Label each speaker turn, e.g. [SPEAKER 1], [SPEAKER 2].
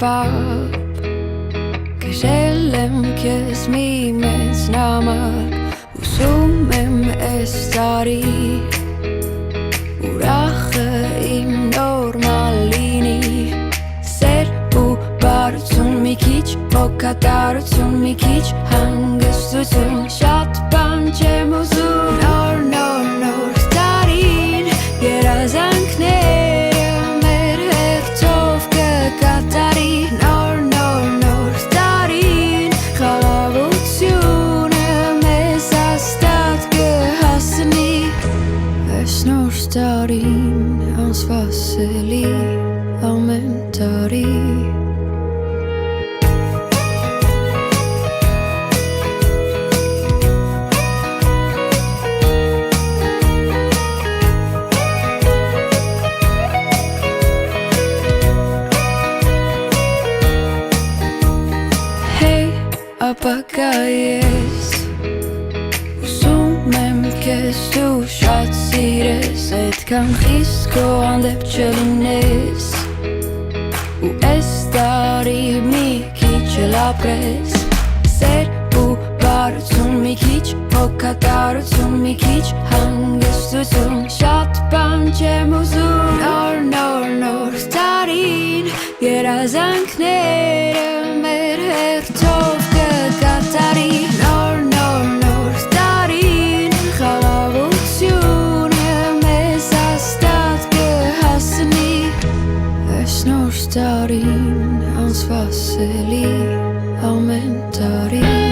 [SPEAKER 1] պապ Կրել եմ քեզ մի մեծ նամակ Ուզում եմ էս տարի Ուրախը իմ նորմալ լինի Սեր ու բարություն մի քիչ Հոգատարություն մի քիչ Հանգստություն Շատ բան չեմ ուզում Նոր տարին Երազանքները մեր հերթով կկատարի Նոր տարին Խաղաղությունը մեզ հաստատ կհասնի Այս նոր տարին անսպասելի ամեն տարի Ապակա ես Ուզում եմ քեզ դու շատ սիրես Այդքան խիստ քո հանդեպ չլինես Ու այս տարի մի քիչ էլ ապրես Սեր ու բարություն մի քիչ Հոգատարություն մի քիչ Հանգստություն Շատ բան չեմ ուզում Նոր տարին Երազանքները մեր հերթով կկատարի Նոր տարին Խաղաղությունը մեզ հաստատ կհասնի Այս նոր տարին անսպասելի ամեն տարի